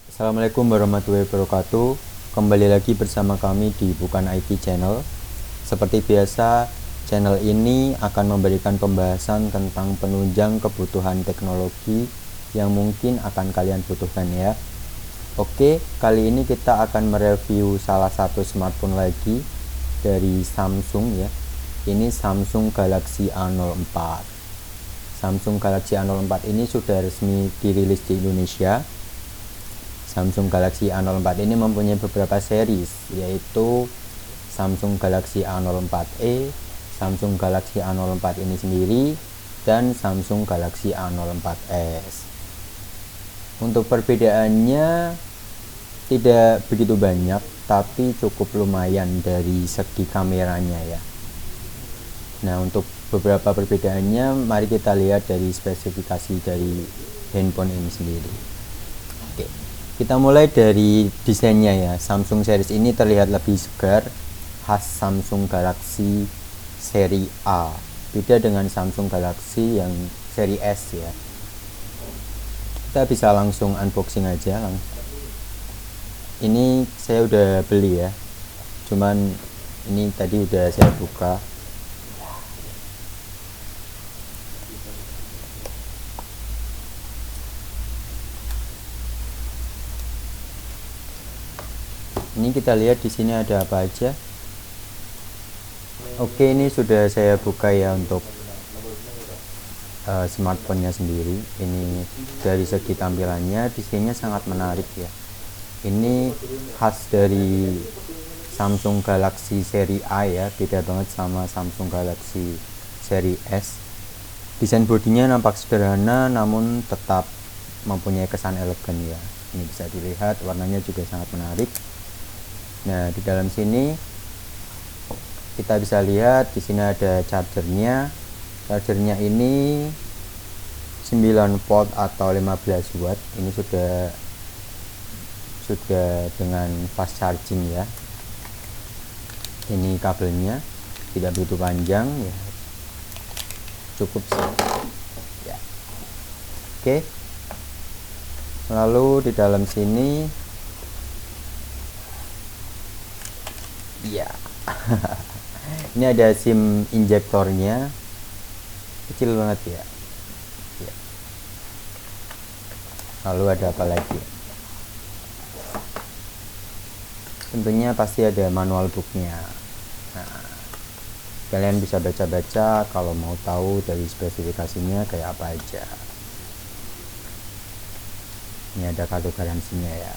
Assalamualaikum warahmatullahi wabarakatuh. Kembali lagi bersama kami di Bukan IT Channel. Seperti biasa, channel ini akan memberikan pembahasan tentang penunjang kebutuhan teknologi yang mungkin akan kalian butuhkan ya. Oke, kali ini kita akan mereview salah satu smartphone lagi dari Samsung ya. Ini Samsung Galaxy A04. Samsung Galaxy A04 ini sudah resmi dirilis di Indonesia. Samsung Galaxy A04 ini mempunyai beberapa series, yaitu Samsung Galaxy A04e, Samsung Galaxy A04 ini sendiri, dan Samsung Galaxy A04s. Untuk perbedaannya tidak begitu banyak, tapi cukup lumayan dari segi kameranya ya. Nah, untuk beberapa perbedaannya, mari kita lihat dari spesifikasi dari handphone ini sendiri. Oke. Kita mulai dari desainnya ya. Samsung series ini terlihat lebih segar, khas Samsung Galaxy seri A. Beda dengan Samsung Galaxy yang seri S ya. Kita bisa langsung unboxing aja. Ini saya udah beli ya. Cuman ini tadi udah saya buka. Ini kita lihat di sini ada apa aja. Oke, ini sudah saya buka ya untuk smartphone-nya sendiri. Ini dari segi tampilannya, desainnya sangat menarik ya. Ini khas dari Samsung Galaxy seri A ya, beda banget sama Samsung Galaxy seri S. Desain bodinya nampak sederhana namun tetap mempunyai kesan elegan ya. Ini bisa dilihat warnanya juga sangat menarik. Nah, di dalam sini kita bisa lihat di sini ada chargernya. Chargernya ini 9 volt atau 15 watt. Ini sudah dengan fast charging ya. Ini kabelnya tidak begitu panjang ya. Cukup sih. Ya. Oke. Lalu di dalam sini ya. Ini ada SIM injektornya, kecil banget ya. Lalu ada apa lagi? Tentunya pasti ada manual booknya. Nah, kalian bisa baca-baca kalau mau tahu dari spesifikasinya kayak apa aja. Ini ada kartu garansinya ya.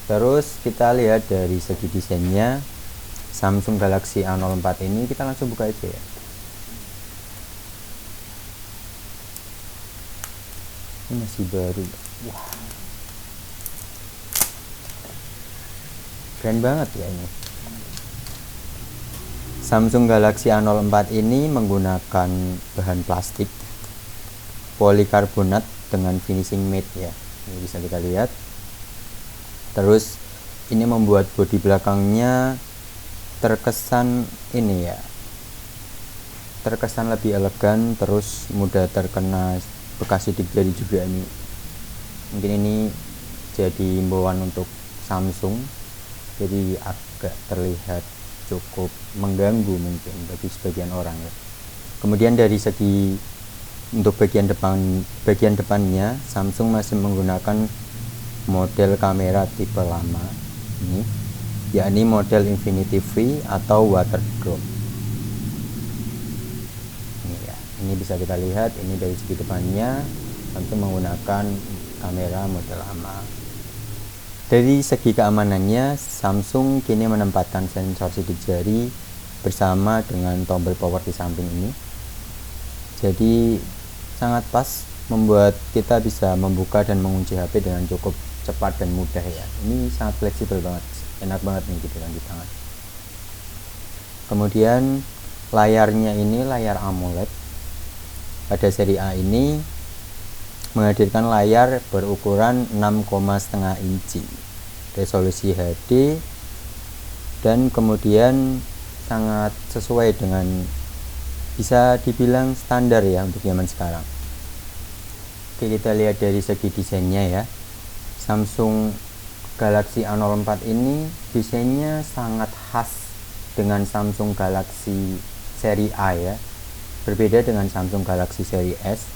Terus kita lihat dari segi desainnya, Samsung Galaxy A04 ini kita langsung buka aja ya. Ini masih baru. Wah, keren banget ya ini. Samsung Galaxy A04 ini menggunakan bahan plastik polikarbonat dengan finishing matte ya. Ini bisa kita lihat. Terus ini membuat bodi belakangnya terkesan ini ya, terkesan lebih elegan, terus mudah terkena bekas sidik jari juga ini. Mungkin ini jadi himbauan untuk Samsung, jadi agak terlihat cukup mengganggu mungkin bagi sebagian orang ya. Kemudian dari segi untuk bagian depannya Samsung masih menggunakan model kamera tipe lama ini, yakni model Infinity V atau water drop. Ini ya, ini bisa kita lihat ini dari segi depannya Samsung menggunakan kamera model lama. Dari segi keamanannya, Samsung kini menempatkan sensor sidik jari bersama dengan tombol power di samping ini. Jadi sangat pas membuat kita bisa membuka dan mengunci HP dengan cukup cepat dan mudah ya. Ini sangat fleksibel banget, enak banget nih gitu kan di tangan. Kemudian layarnya ini layar AMOLED. Pada seri A ini menghadirkan layar berukuran 6,5 inci, resolusi HD, dan kemudian sangat sesuai dengan, bisa dibilang standar ya untuk zaman sekarang. Oke, kita lihat dari segi desainnya ya. Samsung Galaxy A04 ini desainnya sangat khas dengan Samsung Galaxy seri A ya. Berbeda dengan Samsung Galaxy seri S.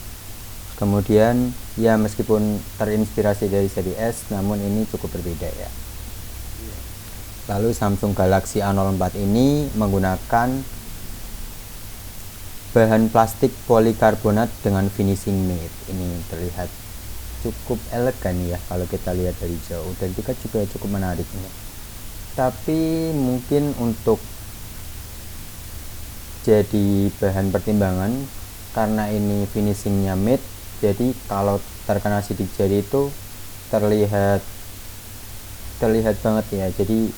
Kemudian ya meskipun terinspirasi dari seri S, namun ini cukup berbeda ya. Lalu Samsung Galaxy A04 ini menggunakan bahan plastik polikarbonat dengan finishing matte. Ini terlihat cukup elegan ya kalau kita lihat dari jauh, dan juga cukup menarik ini. Tapi mungkin untuk jadi bahan pertimbangan, karena ini finishingnya matte, jadi kalau terkena sidik jari itu terlihat banget ya. Jadi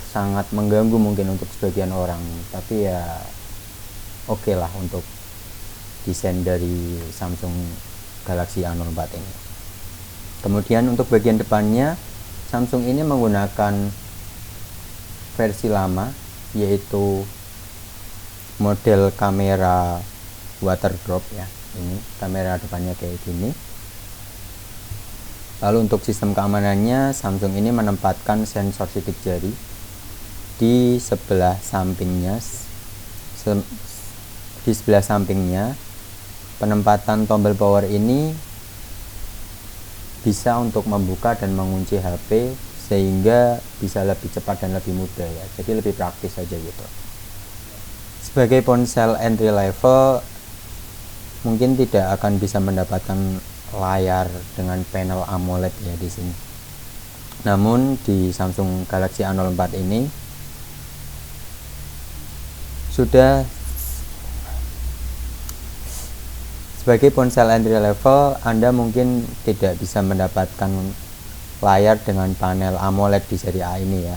sangat mengganggu mungkin untuk sebagian orang, tapi ya oke lah untuk desain dari Samsung Galaxy A04 ini. Kemudian untuk bagian depannya, Samsung ini menggunakan versi lama, yaitu model kamera water drop ya. Ini kamera depannya kayak gini. Lalu untuk sistem keamanannya, Samsung ini menempatkan sensor sidik jari di sebelah sampingnya. Di sebelah sampingnya, penempatan tombol power ini bisa untuk membuka dan mengunci HP, sehingga bisa lebih cepat dan lebih mudah ya. Jadi lebih praktis aja gitu. Sebagai ponsel entry level, mungkin tidak akan bisa mendapatkan layar dengan panel AMOLED ya di sini. Namun di Samsung Galaxy A04 ini sudah sebagai ponsel entry level, Anda mungkin tidak bisa mendapatkan layar dengan panel AMOLED di seri A ini ya.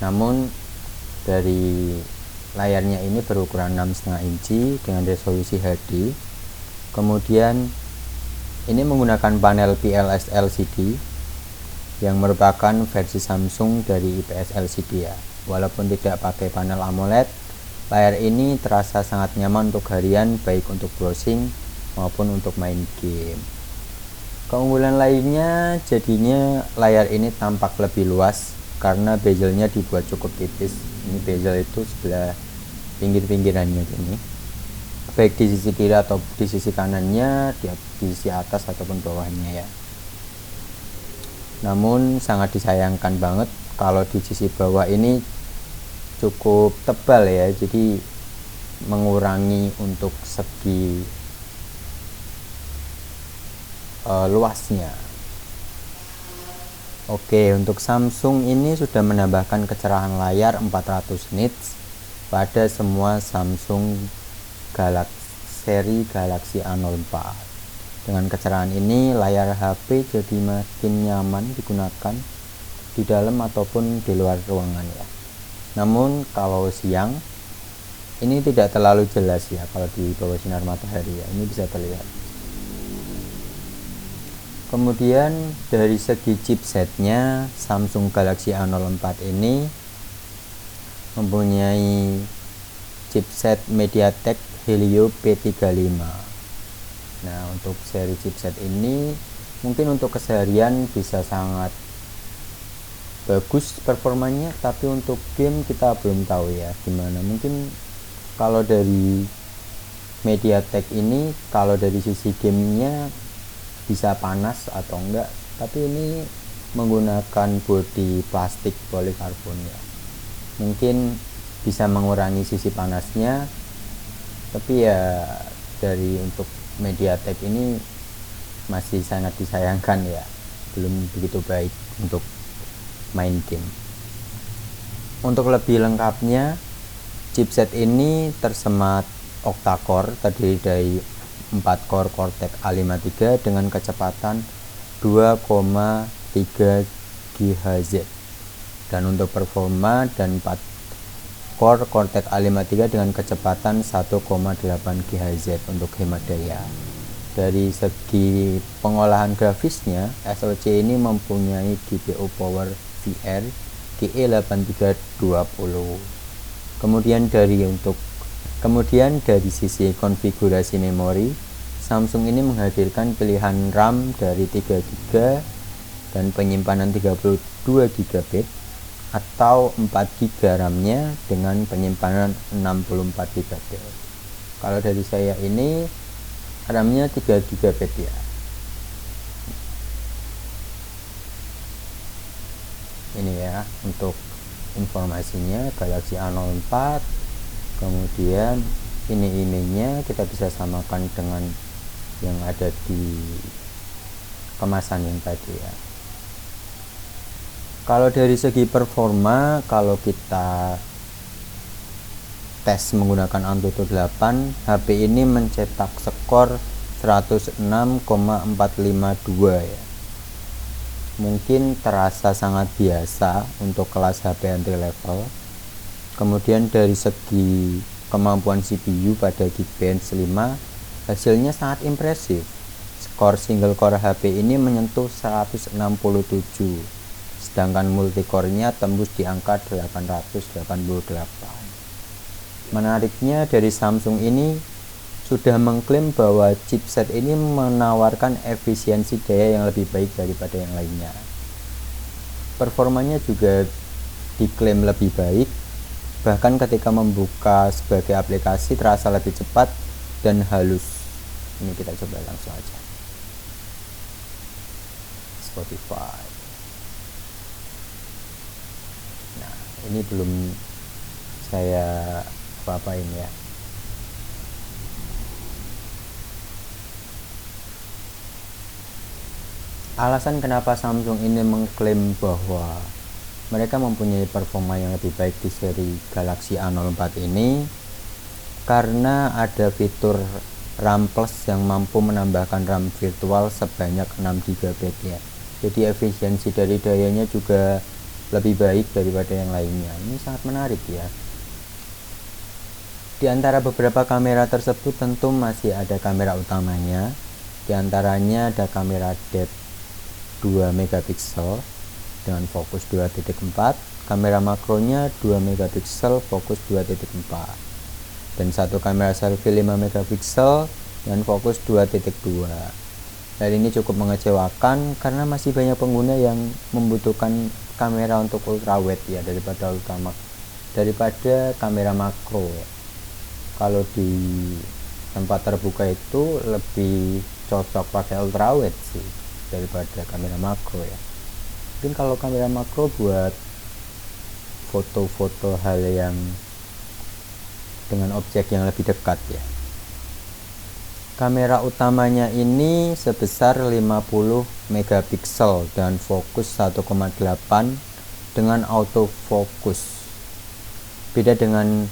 Namun dari layarnya ini berukuran 6,5 inci dengan resolusi HD. Kemudian ini menggunakan panel PLS LCD yang merupakan versi Samsung dari IPS LCD ya. Walaupun tidak pakai panel AMOLED, layar ini terasa sangat nyaman untuk harian, baik untuk browsing maupun untuk main game. Keunggulan lainnya, jadinya layar ini tampak lebih luas karena bezelnya dibuat cukup tipis. Ini bezel itu sebelah pinggir-pinggirannya ini, baik di sisi kiri atau di sisi kanannya, di sisi atas ataupun bawahnya ya. Namun sangat disayangkan banget kalau di sisi bawah ini cukup tebal ya, jadi mengurangi untuk segi luasnya. Oke, untuk Samsung ini sudah menambahkan kecerahan layar 400 nits pada semua Samsung seri Galaxy A04. Dengan kecerahan ini, layar HP jadi makin nyaman digunakan di dalam ataupun di luar ruangan ya. Namun kalau siang ini tidak terlalu jelas ya, kalau di bawah sinar matahari ya, ini bisa terlihat. Kemudian dari segi chipsetnya, Samsung Galaxy A04 ini mempunyai chipset MediaTek Helio P35. Nah, untuk seri chipset ini mungkin untuk keseharian bisa sangat bagus performanya, tapi untuk game kita belum tahu ya gimana. Mungkin kalau dari MediaTek ini, kalau dari sisi gamenya bisa panas atau enggak, tapi ini menggunakan bodi plastik polikarbon ya, mungkin bisa mengurangi sisi panasnya. Tapi ya dari untuk MediaTek ini masih sangat disayangkan ya, belum begitu baik untuk main game. Untuk lebih lengkapnya, chipset ini tersemat octa-core, terdiri dari 4 core Cortex A53 dengan kecepatan 2,3 GHz, dan untuk performa dan 4 core Cortex A53 dengan kecepatan 1,8 GHz untuk hemat daya. Dari segi pengolahan grafisnya, SoC ini mempunyai GPU Power VR GE8320. Kemudian dari sisi konfigurasi memori, Samsung ini menghadirkan pilihan RAM dari 3GB dan penyimpanan 32GB atau 4GB RAM-nya dengan penyimpanan 64GB. Kalau dari saya ini RAM-nya 3GB ya. Ini ya untuk informasinya, Galaxy A04. Kemudian ini emailnya kita bisa samakan dengan yang ada di kemasan yang tadi ya. Kalau dari segi performa, kalau kita tes menggunakan Antutu 8, HP ini mencetak skor 106,452 ya. Mungkin terasa sangat biasa untuk kelas HP entry level. Kemudian dari segi kemampuan CPU pada Geekbench 5, hasilnya sangat impresif. Skor single core HP ini menyentuh 167, sedangkan multicore-nya tembus di angka 888. Menariknya dari Samsung ini sudah mengklaim bahwa chipset ini menawarkan efisiensi daya yang lebih baik daripada yang lainnya. Performanya juga diklaim lebih baik, bahkan ketika membuka sebagai aplikasi terasa lebih cepat dan halus. Ini kita coba langsung aja. Spotify. Nah, ini belum saya apa-apain ya. Alasan kenapa Samsung ini mengklaim bahwa mereka mempunyai performa yang lebih baik di seri Galaxy A04 ini karena ada fitur RAM Plus yang mampu menambahkan RAM virtual sebanyak 6GB ya. Jadi efisiensi dari dayanya juga lebih baik daripada yang lainnya. Ini sangat menarik ya. Di antara beberapa kamera tersebut tentu masih ada kamera utamanya. Di antaranya ada kamera depth 2 megapiksel dengan fokus 2.4, kamera makronya 2 megapiksel fokus 2.4, dan satu kamera selfie 5 megapiksel dan fokus 2.2. Hal ini cukup mengecewakan karena masih banyak pengguna yang membutuhkan kamera untuk ultrawide ya daripada kamera makro ya. Kalau di tempat terbuka itu lebih cocok pakai ultrawide sih daripada kamera makro ya. Mungkin kalau kamera makro buat foto-foto hal yang dengan objek yang lebih dekat ya. Kamera utamanya ini sebesar 50 megapiksel dan fokus 1,8 dengan autofocus. Beda dengan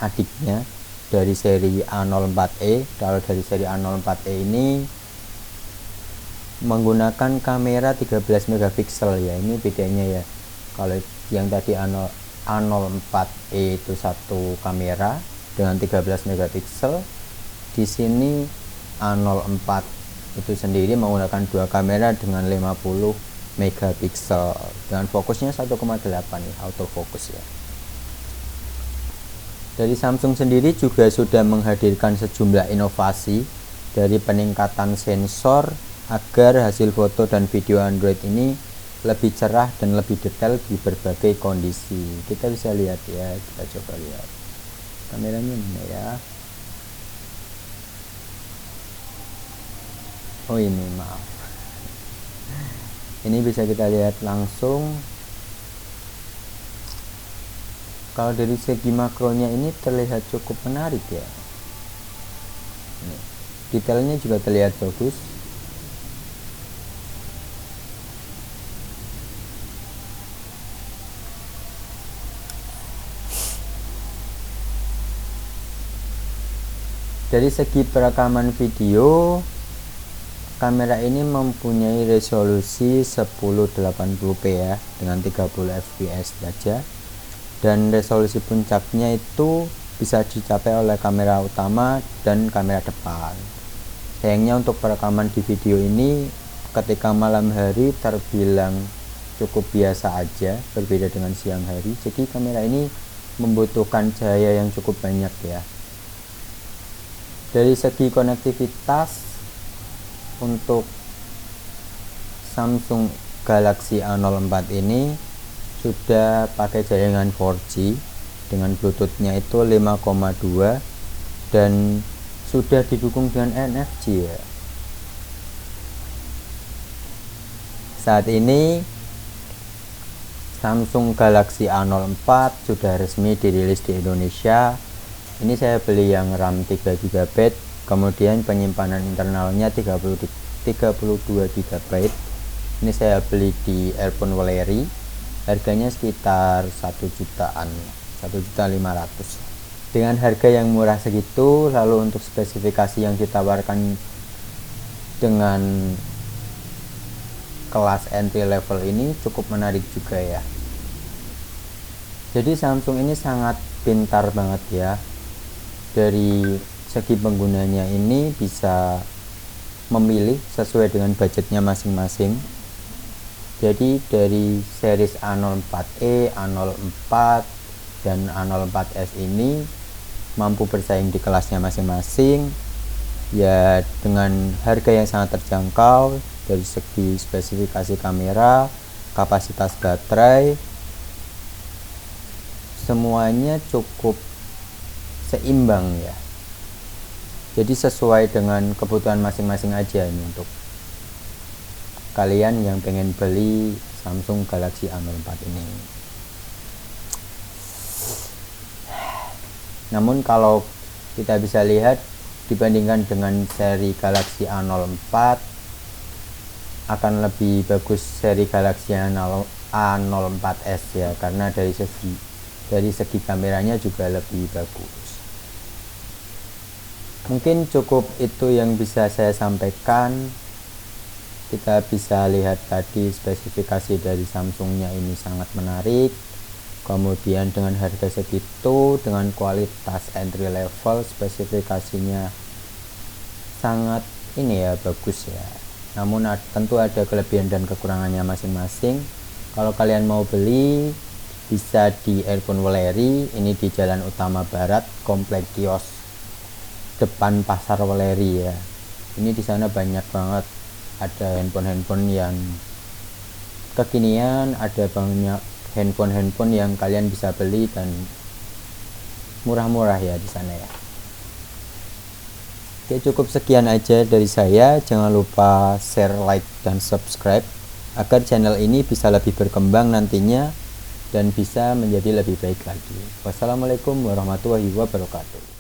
adiknya dari seri A04e. Kalau dari seri A04e ini menggunakan kamera 13 megapiksel ya. Ini bedanya ya. Kalau yang tadi A04e itu satu kamera dengan 13 megapiksel, di sini A04 itu sendiri menggunakan dua kamera dengan 50 megapiksel dengan fokusnya 1,8 ya, autofocus ya. Dari Samsung sendiri juga sudah menghadirkan sejumlah inovasi dari peningkatan sensor agar hasil foto dan video Android ini lebih cerah dan lebih detail di berbagai kondisi. Kita bisa lihat ya, kita coba lihat kameranya mana ya. Oh ini maaf, ini bisa kita lihat langsung. Kalau dari segi makronya ini terlihat cukup menarik ya. Ini, detailnya juga terlihat bagus. Dari segi perekaman video, kamera ini mempunyai resolusi 1080p ya dengan 30 fps saja, dan resolusi puncaknya itu bisa dicapai oleh kamera utama dan kamera depan. Sayangnya untuk perekaman di video ini ketika malam hari terbilang cukup biasa aja, berbeda dengan siang hari. Jadi kamera ini membutuhkan cahaya yang cukup banyak ya. Dari segi konektivitas, untuk Samsung Galaxy A04 ini sudah pakai jaringan 4G dengan Bluetooth-nya itu 5,2 dan sudah didukung dengan NFC ya. Saat ini Samsung Galaxy A04 sudah resmi dirilis di Indonesia. Ini saya beli yang RAM 3GB, kemudian penyimpanan internalnya 32 GB. Ini saya beli di Airphone Weleri, harganya sekitar 1 jutaan, 1.500.000. Dengan harga yang murah segitu, lalu untuk spesifikasi yang ditawarkan dengan kelas entry level ini cukup menarik juga ya. Jadi Samsung ini sangat pintar banget ya. Dari segi penggunanya ini bisa memilih sesuai dengan budgetnya masing-masing. Jadi dari series A04e, A04 dan A04s ini mampu bersaing di kelasnya masing-masing ya, dengan harga yang sangat terjangkau. Dari segi spesifikasi kamera, kapasitas baterai, semuanya cukup seimbang ya. Jadi sesuai dengan kebutuhan masing-masing aja ini untuk kalian yang pengen beli Samsung Galaxy A04 ini. Namun kalau kita bisa lihat dibandingkan dengan seri Galaxy A04, akan lebih bagus seri Galaxy A04s ya, karena dari segi kameranya juga lebih bagus. Mungkin cukup itu yang bisa saya sampaikan. Kita bisa lihat tadi spesifikasi dari Samsungnya ini sangat menarik, kemudian dengan harga segitu, dengan kualitas entry level, spesifikasinya sangat ini ya, bagus ya. Namun tentu ada kelebihan dan kekurangannya masing-masing. Kalau kalian mau beli, bisa di Airphone Weleri, ini di Jalan Utama Barat, Komplek Kios depan Pasar Weleri ya. Ini di sana banyak banget, ada handphone-handphone yang kekinian, ada banyak handphone-handphone yang kalian bisa beli dan murah-murah ya di sana ya. Oke, cukup sekian aja dari saya. Jangan lupa share, like, dan subscribe agar channel ini bisa lebih berkembang nantinya dan bisa menjadi lebih baik lagi. Wassalamualaikum warahmatullahi wabarakatuh.